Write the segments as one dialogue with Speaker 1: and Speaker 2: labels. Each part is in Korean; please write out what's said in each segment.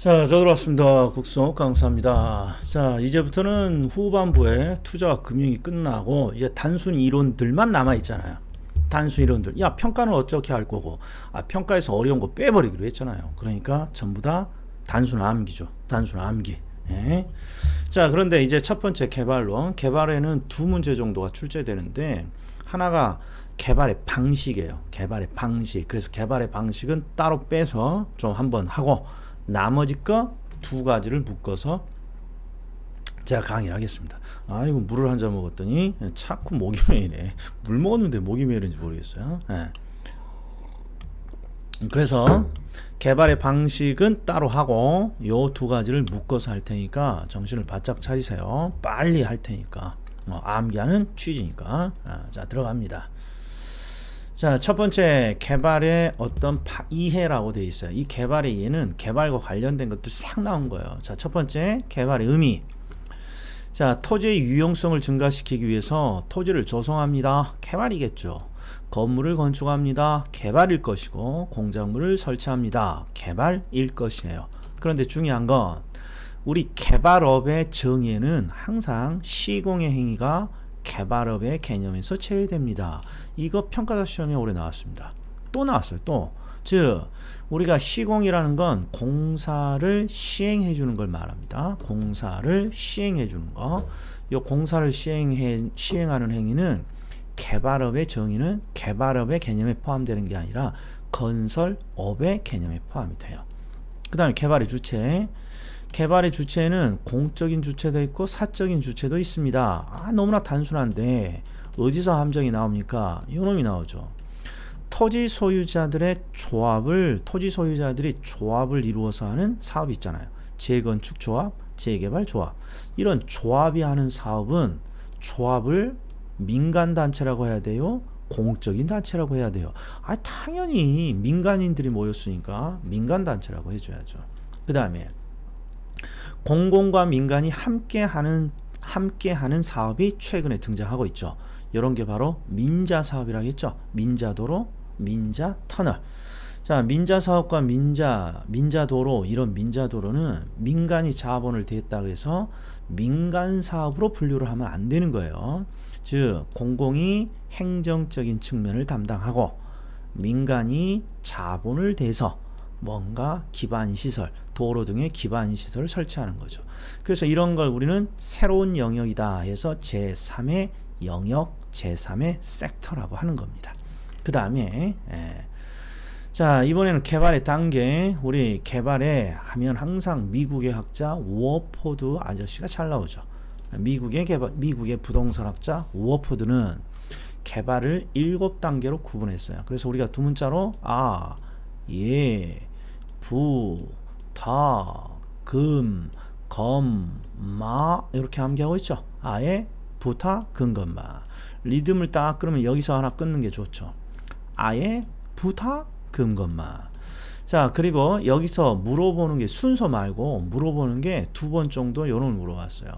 Speaker 1: 자, 저 들어왔습니다. 국수옥 강사입니다. 자, 이제부터는 후반부에 투자와 금융이 끝나고 이제 단순 이론들만 남아 있잖아요. 단순 이론들. 야, 평가는 어떻게 할 거고, 평가에서 어려운 거 빼버리기로 했잖아요. 그러니까 전부 다 단순 암기죠. 단순 암기. 예. 자, 그런데 이제 첫 번째 개발론. 개발에는 두 문제 정도가 출제되는데, 하나가 개발의 방식이에요. 개발의 방식. 그래서 개발의 방식은 따로 빼서 좀 한번 하고, 나머지 거 두 가지를 묶어서 제가 강의를 하겠습니다. 이거 물을 한 잔 먹었더니 자꾸 목이 메이네. 물 먹었는데 목이 메이는지 모르겠어요. 네. 그래서 개발의 방식은 따로 하고 요 두 가지를 묶어서 할 테니까 정신을 바짝 차리세요. 빨리 할 테니까 암기하는 취지니까. 자, 들어갑니다. 자, 첫 번째 개발의 어떤 이해라고 되어 있어요. 이 개발의 이해는 개발과 관련된 것들 싹 나온 거예요. 자, 첫 번째 개발의 의미. 자, 토지의 유용성을 증가시키기 위해서 토지를 조성합니다. 개발이겠죠. 건물을 건축합니다. 개발일 것이고, 공작물을 설치합니다. 개발일 것이에요. 그런데 중요한 건 우리 개발업의 정의에는 항상 시공의 행위가 개발업의 개념에서 제외됩니다. 이거 평가자 시험에 올해 나왔습니다. 또 나왔어요. 또. 즉 우리가 시공이라는 건 공사를 시행해 주는 걸 말합니다. 공사를 시행해 주는 거. 이 공사를 시행하는 행위는 개발업의 정의는 개발업의 개념에 포함되는 게 아니라 건설업의 개념에 포함이 돼요. 그 다음에 개발의 주체. 개발의 주체는 공적인 주체도 있고 사적인 주체도 있습니다. 너무나 단순한데 어디서 함정이 나옵니까? 요놈이 나오죠. 토지 소유자들이 조합을 이루어서 하는 사업이 있잖아요. 재건축 조합, 재개발 조합. 이런 조합이 하는 사업은 조합을 민간단체라고 해야 돼요? 공적인 단체라고 해야 돼요? 당연히 민간인들이 모였으니까 민간단체라고 해줘야죠. 그 다음에 공공과 민간이 함께하는 사업이 최근에 등장하고 있죠. 이런 게 바로 민자 사업이라고 했죠. 민자도로, 민자터널. 자, 민자사업과 민자도로, 이런 민자도로는 민간이 자본을 대했다고 해서 민간사업으로 분류를 하면 안 되는 거예요. 즉 공공이 행정적인 측면을 담당하고 민간이 자본을 대서 뭔가 기반시설, 도로 등의 기반시설을 설치하는 거죠. 그래서 이런 걸 우리는 새로운 영역이다 해서 제3의 영역, 제3의 섹터라고 하는 겁니다. 그 다음에 자, 이번에는 개발의 단계. 우리 개발에 하면 항상 미국의 학자 워포드 아저씨가 잘 나오죠. 미국의 부동산 학자 워포드는 개발을 7단계로 구분했어요. 그래서 우리가 두 문자로 부, 다, 금, 검, 마 이렇게 암기하고 있죠. 아예, 부타, 금, 검, 마. 리듬을 딱 끊으면 여기서 하나 끊는 게 좋죠. 아예, 부타, 금, 검, 마. 자, 그리고 여기서 물어보는 게 순서 말고 물어보는 게 두 번 정도 요런 물어봤어요.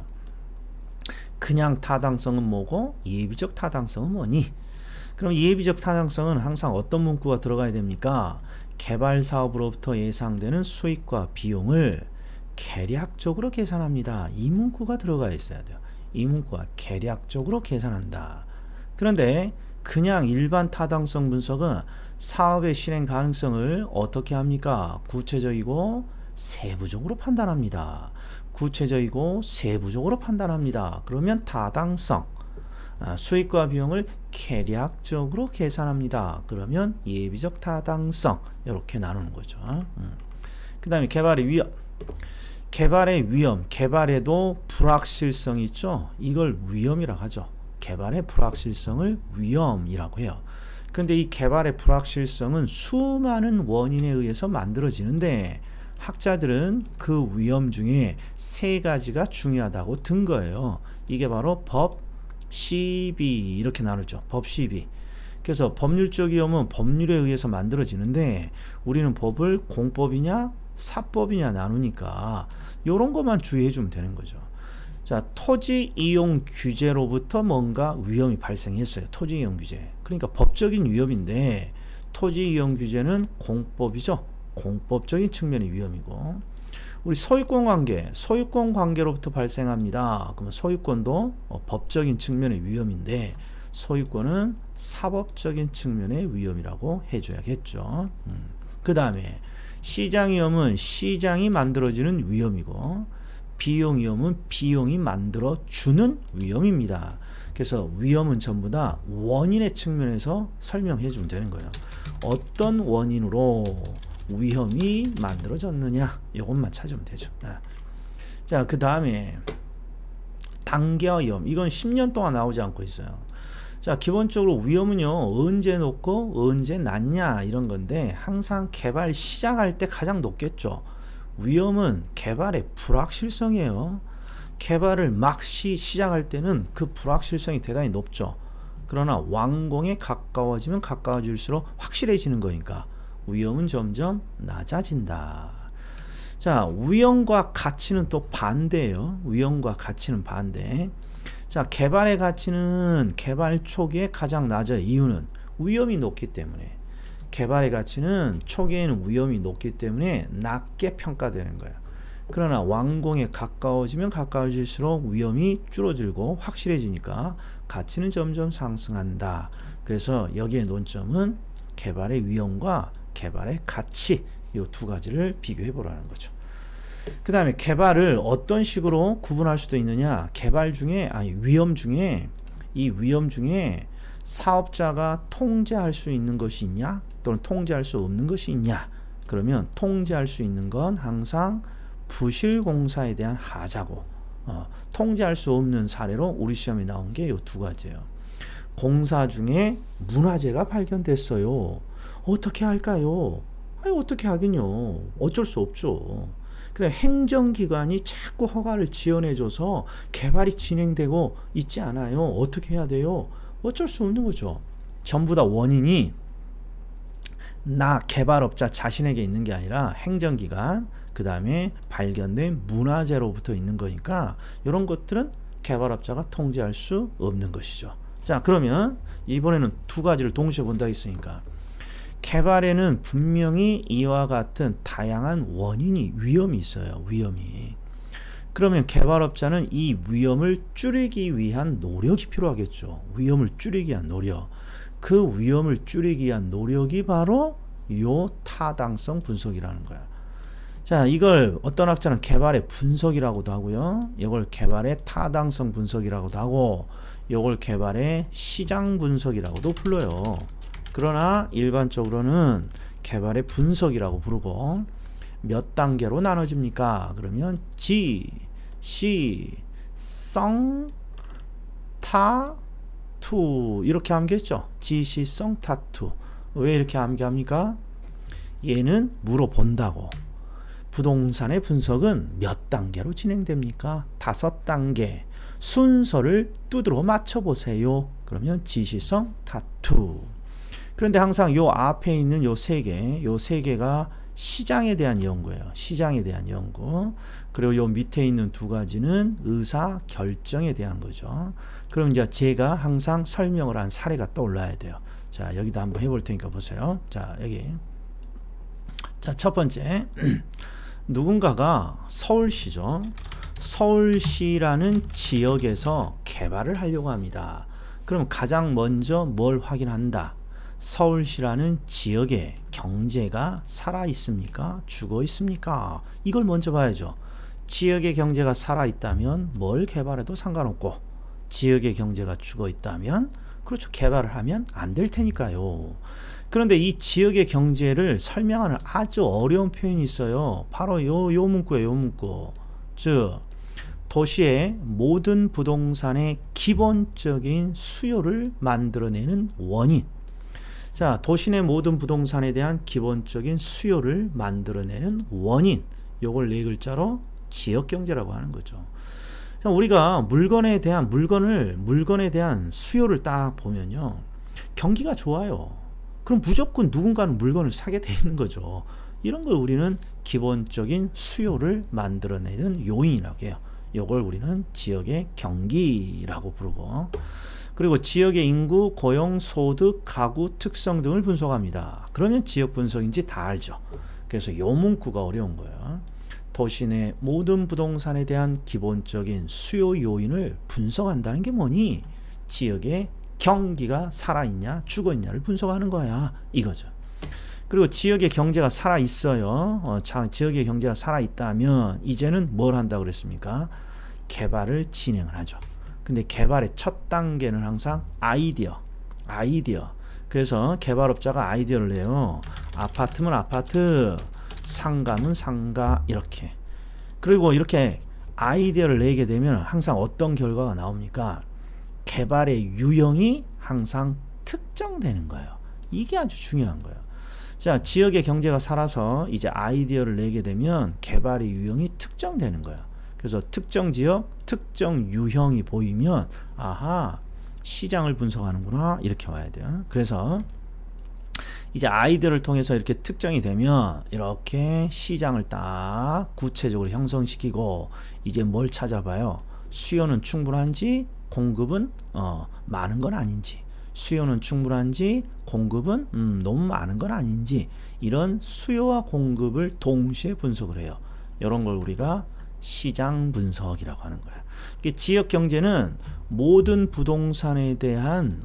Speaker 1: 그냥 타당성은 뭐고 예비적 타당성은 뭐니? 그럼 예비적 타당성은 항상 어떤 문구가 들어가야 됩니까? 개발 사업으로부터 예상되는 수익과 비용을 계략적으로 계산합니다. 이 문구가 들어가 있어야 돼요. 이 문구가 계략적으로 계산한다. 그런데 그냥 일반 타당성 분석은 사업의 실행 가능성을 어떻게 합니까? 구체적이고 세부적으로 판단합니다. 구체적이고 세부적으로 판단합니다. 그러면 타당성, 수익과 비용을 계략적으로 계산합니다. 그러면 예비적 타당성, 이렇게 나누는 거죠. 그 다음에 개발의 위험. 개발의 위험, 개발에도 불확실성이 있죠. 이걸 위험이라고 하죠. 개발의 불확실성을 위험이라고 해요. 그런데 이 개발의 불확실성은 수많은 원인에 의해서 만들어지는데 학자들은 그 위험 중에 세 가지가 중요하다고 든 거예요. 이게 바로 법, 시비 이렇게 나누죠. 법, 시비. 그래서 법률적 위험은 법률에 의해서 만들어지는데 우리는 법을 공법이냐 사법이냐 나누니까 이런 것만 주의해 주면 되는 거죠. 자, 토지 이용 규제로부터 뭔가 위험이 발생했어요. 토지 이용 규제. 그러니까 법적인 위험인데 토지 이용 규제는 공법이죠. 공법적인 측면의 위험이고, 우리 소유권 관계, 소유권 관계로부터 발생합니다. 그러면 소유권도 법적인 측면의 위험인데 소유권은 사법적인 측면의 위험이라고 해줘야겠죠. 그 다음에 시장 위험은 시장이 만들어지는 위험이고 비용 위험은 비용이 만들어주는 위험입니다. 그래서 위험은 전부 다 원인의 측면에서 설명해 주면 되는 거예요. 어떤 원인으로 위험이 만들어졌느냐 이것만 찾으면 되죠. 자, 그 다음에 단계와 위험, 이건 10년 동안 나오지 않고 있어요. 자, 기본적으로 위험은요 언제 높고 언제 낮냐 이런 건데 항상 개발 시작할 때 가장 높겠죠. 위험은 개발의 불확실성이에요. 개발을 막 시작할 때는 그 불확실성이 대단히 높죠. 그러나 완공에 가까워지면 가까워질수록 확실해지는 거니까 위험은 점점 낮아진다. 자, 위험과 가치는 또 반대예요. 위험과 가치는 반대. 자, 개발의 가치는 개발 초기에 가장 낮아요. 이유는 위험이 높기 때문에. 개발의 가치는 초기에는 위험이 높기 때문에 낮게 평가되는 거예요. 그러나 완공에 가까워지면 가까워질수록 위험이 줄어들고 확실해지니까 가치는 점점 상승한다. 그래서 여기에 논점은 개발의 위험과 개발의 가치 이 두 가지를 비교해 보라는 거죠. 그 다음에 개발을 어떤 식으로 구분할 수도 있느냐. 개발 중에 위험 중에 이 위험 중에 사업자가 통제할 수 있는 것이 있냐 또는 통제할 수 없는 것이 있냐. 그러면 통제할 수 있는 건 항상 부실공사에 대한 하자고 통제할 수 없는 사례로 우리 시험에 나온 게 이 두 가지예요. 공사 중에 문화재가 발견됐어요. 어떻게 할까요? 어떻게 하긴요. 어쩔 수 없죠. 그다음 행정기관이 자꾸 허가를 지원해줘서 개발이 진행되고 있지 않아요. 어떻게 해야 돼요? 어쩔 수 없는 거죠. 전부 다 원인이 나 개발업자 자신에게 있는 게 아니라 행정기관 그 다음에 발견된 문화재로부터 있는 거니까 이런 것들은 개발업자가 통제할 수 없는 것이죠. 자, 그러면 이번에는 두 가지를 동시에 본다 했으니까 개발에는 분명히 이와 같은 다양한 원인이 위험이 있어요. 위험이. 그러면 개발업자는 이 위험을 줄이기 위한 노력이 필요하겠죠. 위험을 줄이기 위한 노력. 그 위험을 줄이기 위한 노력이 바로 요 타당성 분석이라는 거야. 자, 이걸 어떤 학자는 개발의 분석이라고도 하고요. 이걸 개발의 타당성 분석이라고도 하고 이걸 개발의 시장 분석이라고도 불러요. 그러나 일반적으로는 개발의 분석이라고 부르고 몇 단계로 나눠집니까? 그러면 지, 시, 성, 타, 투 이렇게 암기했죠. 지, 시, 성, 타, 투. 왜 이렇게 암기합니까? 얘는 물어본다고. 부동산의 분석은 몇 단계로 진행됩니까? 5단계. 순서를 두드러 맞춰보세요. 그러면 지시성, 타투. 그런데 항상 요 앞에 있는 요 세 개가 시장에 대한 연구예요. 시장에 대한 연구. 그리고 요 밑에 있는 두 가지는 의사 결정에 대한 거죠. 그럼 이제 제가 항상 설명을 한 사례가 떠올라야 돼요. 자, 여기다 한번 해볼 테니까 보세요. 자, 여기. 자, 첫 번째. 누군가가 서울시죠. 서울시라는 지역에서 개발을 하려고 합니다. 그럼 가장 먼저 뭘 확인한다? 서울시라는 지역의 경제가 살아 있습니까? 죽어 있습니까? 이걸 먼저 봐야죠. 지역의 경제가 살아 있다면 뭘 개발해도 상관없고 지역의 경제가 죽어 있다면 그렇죠. 개발을 하면 안 될 테니까요. 그런데 이 지역의 경제를 설명하는 아주 어려운 표현이 있어요. 바로 요 문구예요. 요 문구. 즉 도시의 모든 부동산의 기본적인 수요를 만들어내는 원인. 자, 도시 내 모든 부동산에 대한 기본적인 수요를 만들어내는 원인. 요걸 네 글자로 지역경제라고 하는 거죠. 자, 우리가 물건에 대한 수요를 딱 보면요. 경기가 좋아요. 그럼 무조건 누군가는 물건을 사게 돼 있는 거죠. 이런 걸 우리는 기본적인 수요를 만들어내는 요인이라고 해요. 요걸 우리는 지역의 경기라고 부르고, 그리고 지역의 인구, 고용, 소득, 가구 특성 등을 분석합니다. 그러면 지역 분석인지 다 알죠. 그래서 요 문구가 어려운 거예요. 도시 내 모든 부동산에 대한 기본적인 수요 요인을 분석한다는 게 뭐니? 지역의 경기가 살아있냐 죽어있냐를 분석하는 거야 이거죠. 그리고 지역의 경제가 살아있어요. 지역의 경제가 살아있다면 이제는 뭘 한다고 그랬습니까? 개발을 진행을 하죠. 근데 개발의 첫 단계는 항상 아이디어. 그래서 개발업자가 아이디어를 내요. 아파트면 아파트, 상가면 상가 이렇게. 그리고 이렇게 아이디어를 내게 되면 항상 어떤 결과가 나옵니까? 개발의 유형이 항상 특정되는 거예요. 이게 아주 중요한 거예요. 자, 지역의 경제가 살아서 이제 아이디어를 내게 되면 개발의 유형이 특정되는 거예요. 그래서 특정 지역, 특정 유형이 보이면 아하, 시장을 분석하는구나 이렇게 와야 돼요. 그래서 이제 아이디어를 통해서 이렇게 특정이 되면 이렇게 시장을 딱 구체적으로 형성시키고 이제 뭘 찾아봐요? 수요는 충분한지 공급은 많은 건 아닌지, 수요는 충분한지 공급은 너무 많은 건 아닌지, 이런 수요와 공급을 동시에 분석을 해요. 이런 걸 우리가 시장 분석이라고 하는 거야. 지역 경제는 모든 부동산에 대한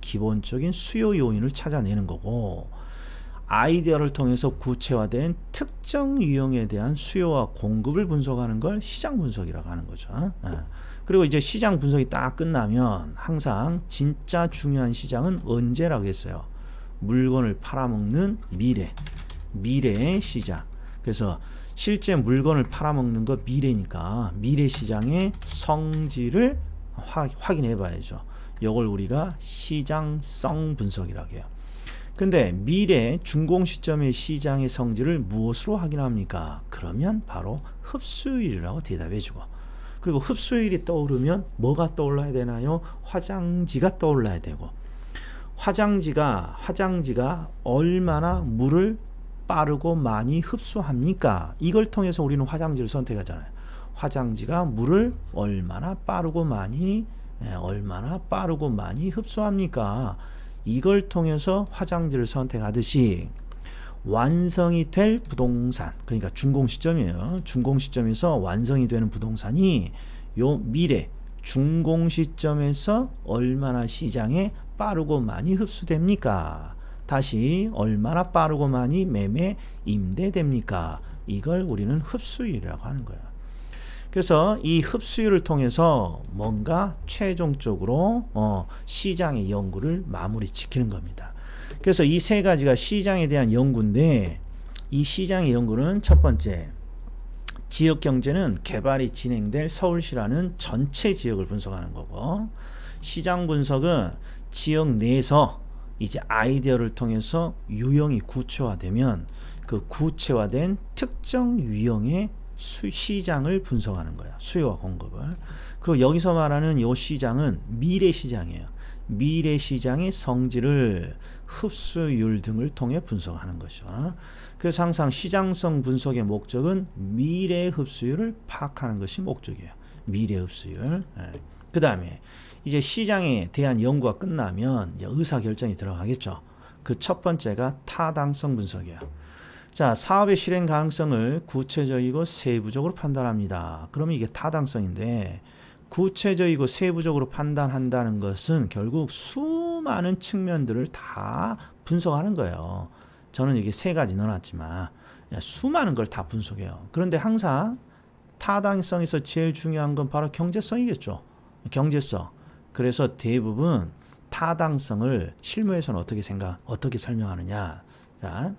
Speaker 1: 기본적인 수요 요인을 찾아내는 거고, 아이디어를 통해서 구체화된 특정 유형에 대한 수요와 공급을 분석하는 걸 시장 분석이라고 하는 거죠. 그리고 이제 시장 분석이 딱 끝나면 항상 진짜 중요한 시장은 언제라고 했어요? 물건을 팔아먹는 미래의 시장. 그래서 실제 물건을 팔아먹는 거 미래니까 미래 시장의 성질을 확인해 봐야죠. 이걸 우리가 시장성 분석이라고 해요. 근데 미래 준공 시점의 시장의 성질을 무엇으로 확인합니까? 그러면 바로 흡수율이라고 대답해 주고, 그리고 흡수율이 떠오르면 뭐가 떠올라야 되나요? 화장지가 떠올라야 되고, 화장지가 얼마나 물을 빠르고 많이 흡수합니까? 이걸 통해서 우리는 화장지를 선택하잖아요. 화장지가 물을 얼마나 빠르고 많이 흡수합니까? 이걸 통해서 화장지를 선택하듯이 완성이 될 부동산, 그러니까 준공 시점이에요. 준공 시점에서 완성이 되는 부동산이 요 미래 준공 시점에서 얼마나 시장에 빠르고 많이 흡수됩니까? 다시 얼마나 빠르고 많이 매매 임대됩니까? 이걸 우리는 흡수율이라고 하는 거예요. 그래서 이 흡수율을 통해서 뭔가 최종적으로 시장의 연구를 마무리 지키는 겁니다. 그래서 이 세 가지가 시장에 대한 연구인데, 이 시장의 연구는 첫 번째, 지역 경제는 개발이 진행될 서울시라는 전체 지역을 분석하는 거고, 시장 분석은 지역 내에서 이제 아이디어를 통해서 유형이 구체화되면 그 구체화된 특정 유형의 시장을 분석하는 거야. 수요와 공급을. 그리고 여기서 말하는 이 시장은 미래 시장이에요. 미래 시장의 성질을 흡수율 등을 통해 분석하는 것이죠. 그래서 항상 시장성 분석의 목적은 미래 흡수율을 파악하는 것이 목적이에요. 미래 흡수율. 그 다음에 이제 시장에 대한 연구가 끝나면 이제 의사결정이 들어가겠죠. 그 첫 번째가 타당성 분석이에요. 자, 사업의 실행 가능성을 구체적이고 세부적으로 판단합니다. 그러면 이게 타당성인데, 구체적이고 세부적으로 판단한다는 것은 결국 수많은 측면들을 다 분석하는 거예요. 저는 이게 세 가지 넣어놨지만 수많은 걸 다 분석해요. 그런데 항상 타당성에서 제일 중요한 건 바로 경제성이겠죠. 경제성. 그래서 대부분 타당성을 실무에서는 어떻게 설명하느냐. 자,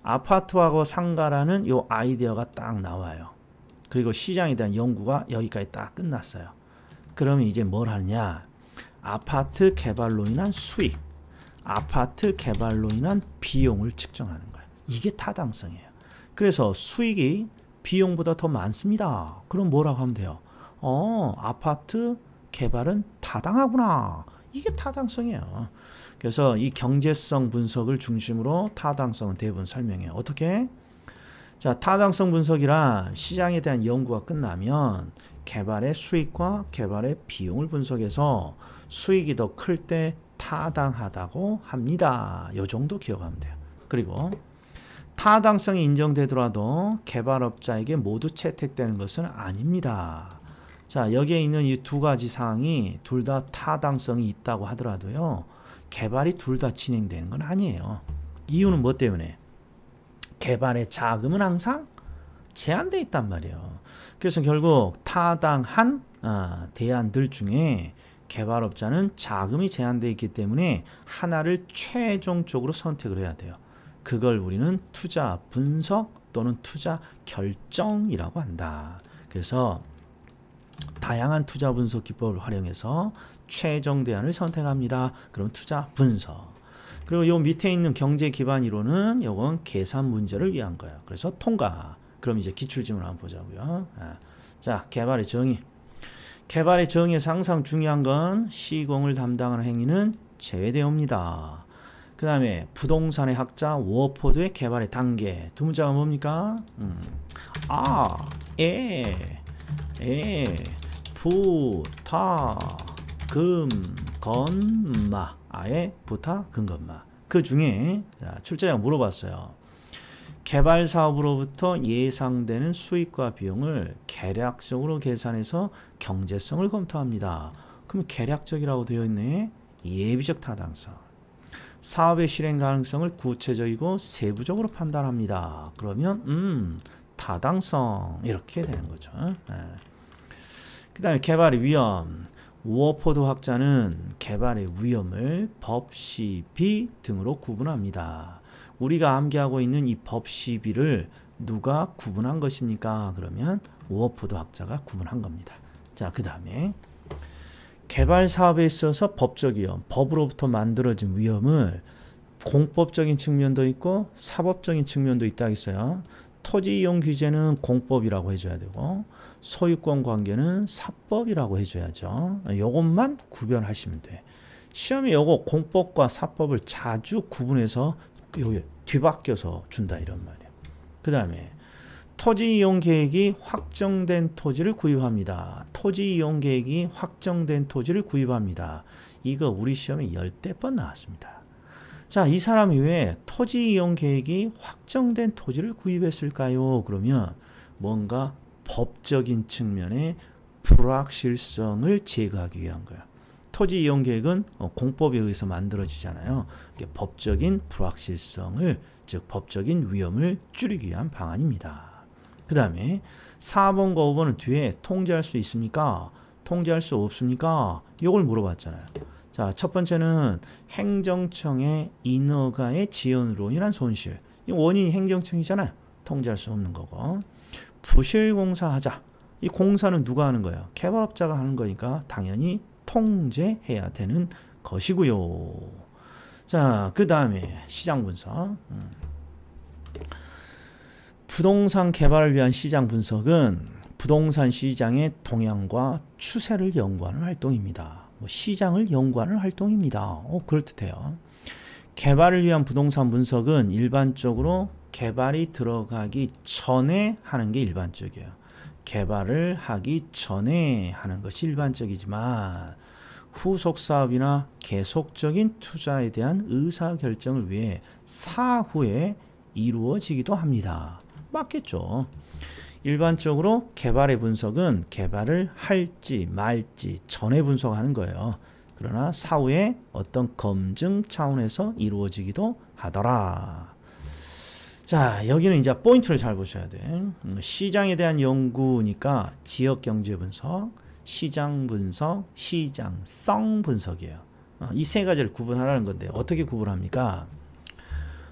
Speaker 1: 아파트하고 상가라는 요 아이디어가 딱 나와요. 그리고 시장에 대한 연구가 여기까지 딱 끝났어요. 그러면 이제 뭘 하느냐? 아파트 개발로 인한 수익, 아파트 개발로 인한 비용을 측정하는 거예요. 이게 타당성이에요. 그래서 수익이 비용보다 더 많습니다. 그럼 뭐라고 하면 돼요? 아파트 개발은 타당하구나. 이게 타당성이에요. 그래서 이 경제성 분석을 중심으로 타당성은 대부분 설명해요. 어떻게? 자, 타당성 분석이란 시장에 대한 연구가 끝나면 개발의 수익과 개발의 비용을 분석해서 수익이 더 클 때 타당하다고 합니다. 요 정도 기억하면 돼요. 그리고 타당성이 인정되더라도 개발업자에게 모두 채택되는 것은 아닙니다. 자, 여기에 있는 이 두 가지 사항이 둘 다 타당성이 있다고 하더라도요, 개발이 둘 다 진행되는 건 아니에요. 이유는 뭐 때문에? 개발의 자금은 항상 제한되어 있단 말이에요. 그래서 결국 타당한 대안들 중에 개발업자는 자금이 제한되어 있기 때문에 하나를 최종적으로 선택을 해야 돼요. 그걸 우리는 투자 분석 또는 투자 결정이라고 한다. 그래서 다양한 투자 분석 기법을 활용해서 최종 대안을 선택합니다. 그럼 투자 분석. 그리고 요 밑에 있는 경제 기반 이론은 요건 계산 문제를 위한 거예요. 그래서 통과. 그럼 이제 기출지문 한번 보자고요. 자, 개발의 정의. 개발의 정의에서 항상 중요한 건 시공을 담당하는 행위는 제외되옵니다. 그 다음에 부동산의 학자 워포드의 개발의 단계. 두 문자가 뭡니까? 부타 금 건마. 아예 부타 근건마. 그 중에 출제자가 물어봤어요. 개발 사업으로부터 예상되는 수익과 비용을 계략적으로 계산해서 경제성을 검토합니다. 그럼 계략적이라고 되어 있네. 예비적 타당성. 사업의 실행 가능성을 구체적이고 세부적으로 판단합니다. 그러면 타당성 이렇게 되는 거죠. 그 다음에 개발의 위험. 워포드 학자는 개발의 위험을 법, 시, 비 등으로 구분합니다. 우리가 암기하고 있는 이 법, 시, 비를 누가 구분한 것입니까? 그러면 워포드 학자가 구분한 겁니다. 자, 그 다음에 개발 사업에 있어서 법적 위험, 법으로부터 만들어진 위험을 공법적인 측면도 있고 사법적인 측면도 있다 했어요. 토지 이용 규제는 공법이라고 해줘야 되고 소유권 관계는 사법이라고 해줘야죠. 요것만 구별하시면 돼. 시험에 요거 공법과 사법을 자주 구분해서 여기 뒤바뀌어서 준다 이런 말이에요. 그 다음에 토지 이용 계획이 확정된 토지를 구입합니다. 토지 이용 계획이 확정된 토지를 구입합니다. 이거 우리 시험에 10대 번 나왔습니다. 자, 이 사람이 왜 토지 이용 계획이 확정된 토지를 구입했을까요? 그러면 뭔가 법적인 측면의 불확실성을 제거하기 위한 거야. 토지 이용 계획은 공법에 의해서 만들어지잖아요. 법적인 불확실성을, 즉 법적인 위험을 줄이기 위한 방안입니다. 그 다음에 4번과 5번은 뒤에 통제할 수 있습니까? 통제할 수 없습니까? 이걸 물어봤잖아요. 자, 첫 번째는 행정청의 인허가의 지연으로 인한 손실. 이 원인이 행정청이잖아요. 통제할 수 없는 거고. 부실공사하자. 이 공사는 누가 하는 거예요? 개발업자가 하는 거니까 당연히 통제해야 되는 것이고요. 자, 그 다음에 시장 분석. 부동산 개발을 위한 시장 분석은 부동산 시장의 동향과 추세를 연구하는 활동입니다. 시장을 연구하는 활동입니다. 그럴듯해요. 개발을 위한 부동산 분석은 일반적으로 개발이 들어가기 전에 하는 게 일반적이에요. 개발을 하기 전에 하는 것이 일반적이지만 후속 사업이나 계속적인 투자에 대한 의사결정을 위해 사후에 이루어지기도 합니다. 맞겠죠. 일반적으로 개발의 분석은 개발을 할지 말지 전에 분석하는 거예요. 그러나 사후에 어떤 검증 차원에서 이루어지기도 하더라. 자, 여기는 이제 포인트를 잘 보셔야 돼. 시장에 대한 연구니까 지역경제 분석, 시장 분석, 시장성 분석이에요. 이 세 가지를 구분하라는 건데 어떻게 구분합니까?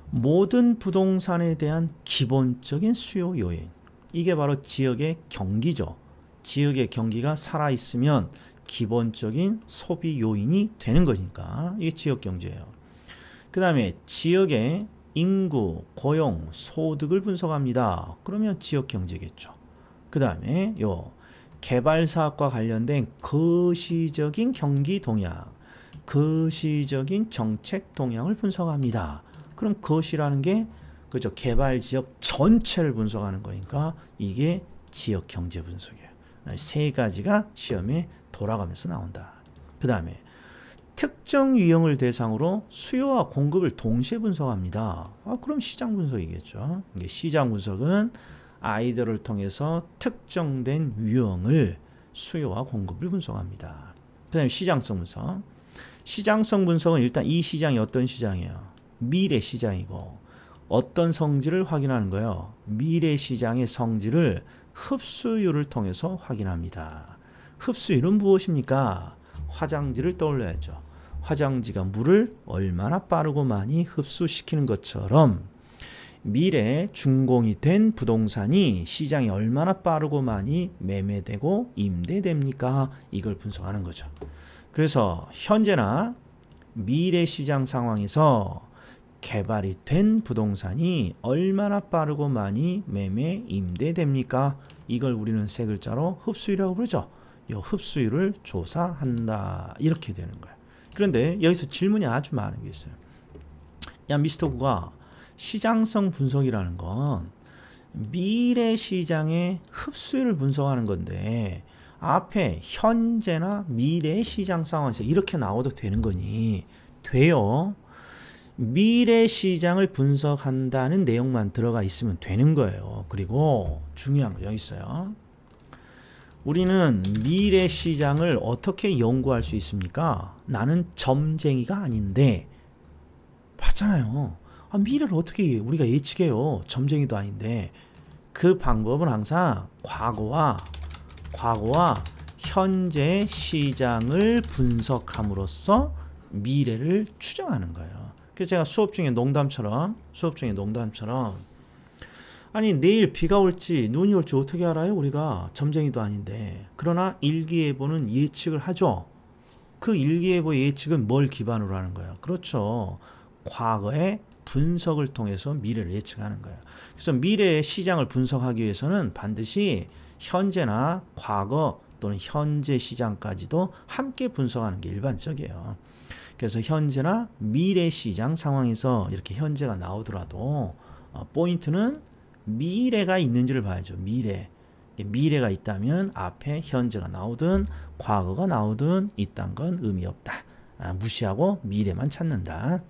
Speaker 1: 모든 부동산에 대한 기본적인 수요 요인. 이게 바로 지역의 경기죠. 지역의 경기가 살아있으면 기본적인 소비 요인이 되는 거니까 이게 지역경제예요. 그 다음에 지역의 인구, 고용, 소득을 분석합니다. 그러면 지역경제겠죠. 그 다음에 요 개발사업과 관련된 거시적인 경기 동향, 거시적인 정책 동향을 분석합니다. 그럼 거시라는 게 그죠, 개발 지역 전체를 분석하는 거니까 이게 지역 경제 분석이에요. 세 가지가 시험에 돌아가면서 나온다. 그 다음에 특정 유형을 대상으로 수요와 공급을 동시에 분석합니다. 그럼 시장 분석이겠죠. 이게 시장 분석은 아이들을 통해서 특정된 유형을 수요와 공급을 분석합니다. 그 다음에 시장성 분석. 시장성 분석은 일단 이 시장이 어떤 시장이에요? 미래 시장이고 어떤 성질을 확인하는 거예요? 미래 시장의 성질을 흡수율을 통해서 확인합니다. 흡수율은 무엇입니까? 화장지를 떠올려야죠. 화장지가 물을 얼마나 빠르고 많이 흡수시키는 것처럼 미래 준공이 된 부동산이 시장에 얼마나 빠르고 많이 매매되고 임대됩니까? 이걸 분석하는 거죠. 그래서 현재나 미래 시장 상황에서 개발이 된 부동산이 얼마나 빠르고 많이 매매 임대됩니까? 이걸 우리는 세 글자로 흡수율이라고 부르죠. 이 흡수율을 조사한다. 이렇게 되는 거예요. 그런데 여기서 질문이 아주 많은 게 있어요. 야, 미스터 구가 시장성 분석이라는 건 미래 시장의 흡수율을 분석하는 건데 앞에 현재나 미래 시장 상황에서 이렇게 나와도 되는 거니? 돼요. 미래 시장을 분석한다는 내용만 들어가 있으면 되는 거예요. 그리고 중요한 거 여기 있어요. 우리는 미래 시장을 어떻게 연구할 수 있습니까? 나는 점쟁이가 아닌데 봤잖아요. 미래를 어떻게 우리가 예측해요? 점쟁이도 아닌데. 그 방법은 항상 과거와 현재 시장을 분석함으로써 미래를 추정하는 거예요. 그래서 제가 수업 중에 농담처럼 아니 내일 비가 올지 눈이 올지 어떻게 알아요? 우리가 점쟁이도 아닌데. 그러나 일기예보는 예측을 하죠. 그 일기예보 예측은 뭘 기반으로 하는 거예요? 그렇죠. 과거의 분석을 통해서 미래를 예측하는 거예요. 그래서 미래의 시장을 분석하기 위해서는 반드시 현재나 과거 또는 현재 시장까지도 함께 분석하는 게 일반적이에요. 그래서 현재나 미래 시장 상황에서 이렇게 현재가 나오더라도 포인트는 미래가 있는지를 봐야죠. 미래가 있다면 앞에 현재가 나오든 과거가 나오든 이딴 건 의미 없다. 무시하고 미래만 찾는다.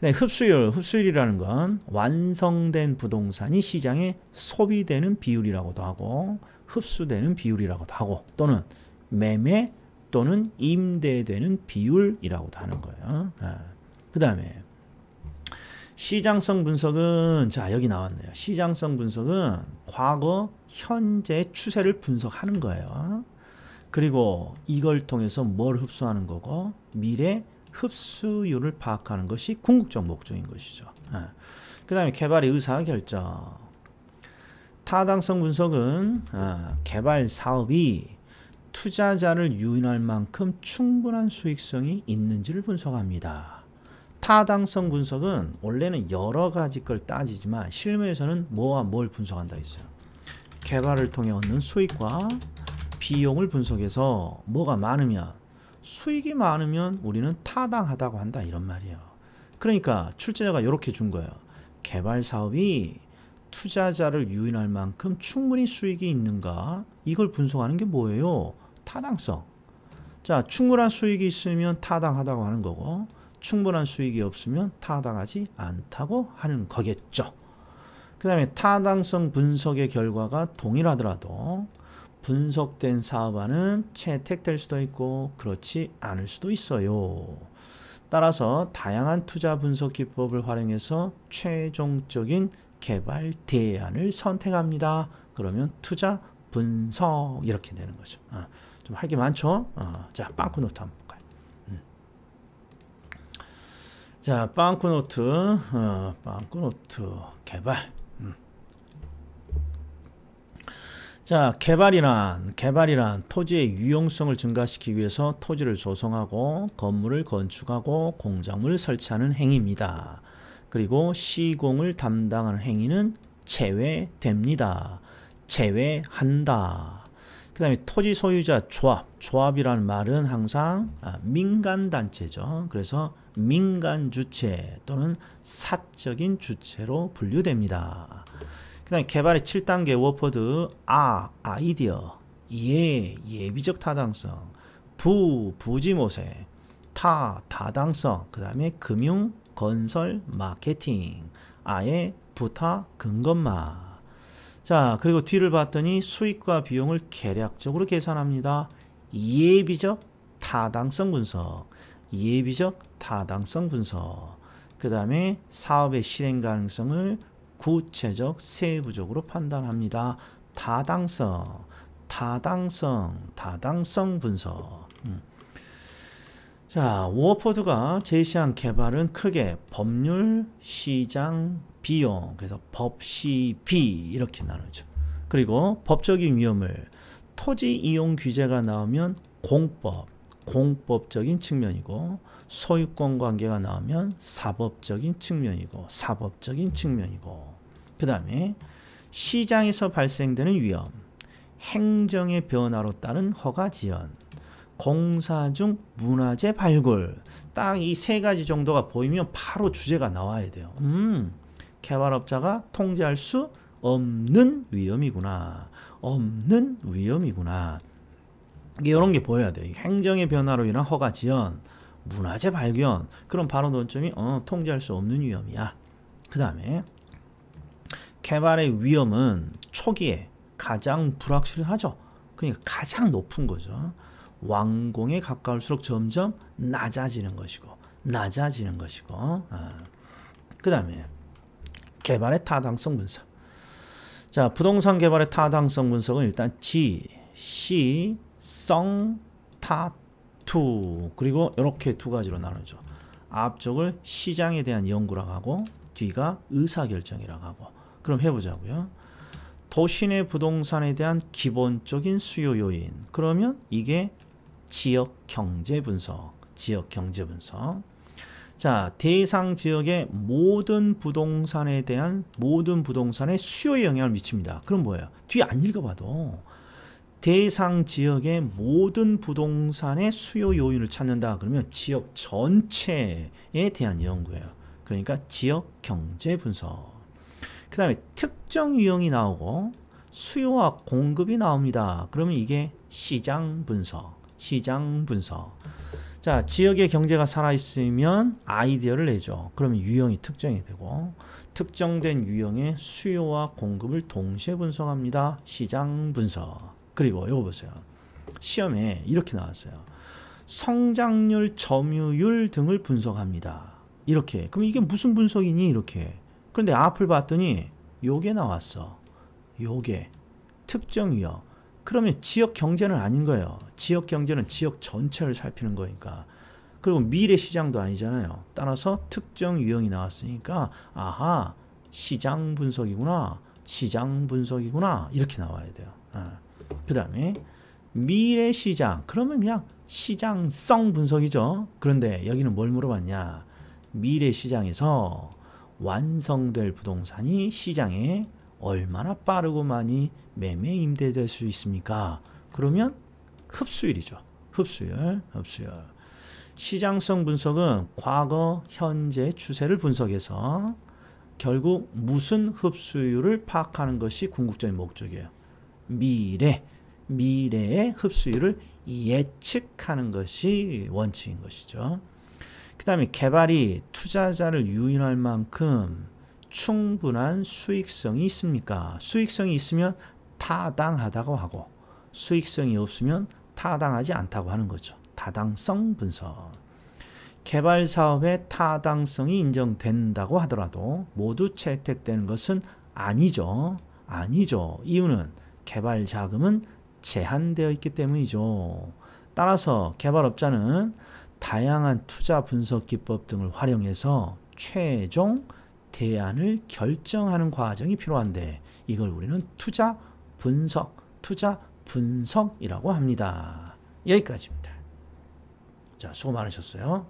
Speaker 1: 흡수율이라는 건 완성된 부동산이 시장에 소비되는 비율이라고도 하고 흡수되는 비율이라고도 하고 또는 매매 또는 임대되는 비율이라고도 하는 거예요. 그 다음에 시장성 분석은 자 여기 나왔네요. 시장성 분석은 과거 현재 추세를 분석하는 거예요. 그리고 이걸 통해서 뭘 흡수하는 거고 미래 흡수율을 파악하는 것이 궁극적 목적인 것이죠. 그 다음에 개발의 의사결정. 타당성 분석은 개발 사업이 투자자를 유인할 만큼 충분한 수익성이 있는지를 분석합니다. 타당성 분석은 원래는 여러 가지 걸 따지지만 실무에서는 뭐와 뭘 분석한다 했어요. 개발을 통해 얻는 수익과 비용을 분석해서 뭐가 많으면 수익이 많으면 우리는 타당하다고 한다 이런 말이에요. 그러니까 출제자가 이렇게 준 거예요. 개발 사업이 투자자를 유인할 만큼 충분히 수익이 있는가 이걸 분석하는 게 뭐예요? 타당성. 자, 충분한 수익이 있으면 타당하다고 하는 거고 충분한 수익이 없으면 타당하지 않다고 하는 거겠죠. 그 다음에 타당성 분석의 결과가 동일하더라도 분석된 사업안은 채택될 수도 있고 그렇지 않을 수도 있어요. 따라서 다양한 투자 분석 기법을 활용해서 최종적인 개발 대안을 선택합니다. 그러면 투자 분석 이렇게 되는 거죠. 좀 할 게 많죠? 자, 빵꾸노트 한번 볼까요? 자, 빵꾸노트 개발. 자, 개발이란 토지의 유용성을 증가시키기 위해서 토지를 조성하고 건물을 건축하고 공작물을 설치하는 행위입니다. 그리고 시공을 담당하는 행위는 제외됩니다. 제외한다. 그 다음에 토지 소유자 조합이라는 말은 항상 민간단체죠. 그래서 민간주체 또는 사적인 주체로 분류됩니다. 그 다음에 개발의 7단계 워포드 아이디어, 예비적 타당성, 부지모세, 다당성, 그 다음에 금융, 건설, 마케팅, 아예, 부타, 근검마. 자, 그리고 뒤를 봤더니 수익과 비용을 계략적으로 계산합니다. 예비적 타당성 분석, 예비적 타당성 분석. 그 다음에 사업의 실행 가능성을 구체적 세부적으로 판단합니다. 타당성 분석. 자, 워포드가 제시한 개발은 크게 법률, 시장, 비용, 그래서 법, 시, 비 이렇게 나누죠. 그리고 법적인 위험을 토지 이용 규제가 나오면 공법적인 측면이고, 소유권 관계가 나오면 사법적인 측면이고, 그 다음에 시장에서 발생되는 위험, 행정의 변화로 따른 허가 지연, 공사 중 문화재 발굴. 딱 이 세 가지 정도가 보이면 바로 주제가 나와야 돼요. 개발업자가 통제할 수 없는 위험이구나. 이런 게 보여야 돼요. 행정의 변화로 인한 허가 지연, 문화재 발견. 그럼 바로 논점이 통제할 수 없는 위험이야. 그 다음에 개발의 위험은 초기에 가장 불확실하죠. 그러니까 가장 높은 거죠. 완공에 가까울수록 점점 낮아지는 것이고. 그 다음에 개발의 타당성 분석. 자, 부동산 개발의 타당성 분석은 일단 성, 타투. 그리고 이렇게 두 가지로 나누죠. 앞쪽을 시장에 대한 연구라고 하고, 뒤가 의사결정이라고 하고. 그럼 해보자고요. 도시 내 부동산에 대한 기본적인 수요 요인. 그러면 이게 지역 경제 분석. 자, 대상 지역의 모든 부동산의 수요에 영향을 미칩니다. 그럼 뭐예요? 뒤에 안 읽어봐도 대상 지역의 모든 부동산의 수요 요인을 찾는다. 그러면 지역 전체에 대한 연구예요. 그러니까 지역 경제 분석. 그 다음에 특정 유형이 나오고 수요와 공급이 나옵니다. 그러면 이게 시장 분석. 자, 지역의 경제가 살아있으면 아이디어를 내죠. 그러면 유형이 특정이 되고, 특정된 유형의 수요와 공급을 동시에 분석합니다. 시장 분석. 그리고 이거 보세요. 시험에 이렇게 나왔어요. 성장률, 점유율 등을 분석합니다. 이렇게. 그럼 이게 무슨 분석이니? 이렇게. 그런데 앞을 봤더니 요게 나왔어. 요게 특정 유형. 그러면 지역 경제는 아닌 거예요. 지역 경제는 지역 전체를 살피는 거니까. 그리고 미래 시장도 아니잖아요. 따라서 특정 유형이 나왔으니까 아하, 시장 분석이구나. 이렇게 나와야 돼요. 그 다음에 미래 시장. 그러면 그냥 시장성 분석이죠. 그런데 여기는 뭘 물어봤냐. 미래 시장에서 완성될 부동산이 시장에 얼마나 빠르고 많이 매매 임대될 수 있습니까? 그러면 흡수율이죠. 흡수율. 시장성 분석은 과거, 현재 추세를 분석해서 결국 무슨 흡수율을 파악하는 것이 궁극적인 목적이에요. 미래의 흡수율을 예측하는 것이 원칙인 것이죠. 그 다음에 개발이 투자자를 유인할 만큼 충분한 수익성이 있습니까? 수익성이 있으면 타당하다고 하고, 수익성이 없으면 타당하지 않다고 하는 거죠. 타당성 분석. 개발 사업의 타당성이 인정된다고 하더라도 모두 채택되는 것은 아니죠. 이유는 개발 자금은 제한되어 있기 때문이죠. 따라서 개발업자는 다양한 투자 분석 기법 등을 활용해서 최종 대안을 결정하는 과정이 필요한데, 이걸 우리는 투자 분석이라고 합니다. 여기까지입니다. 자, 수고 많으셨어요.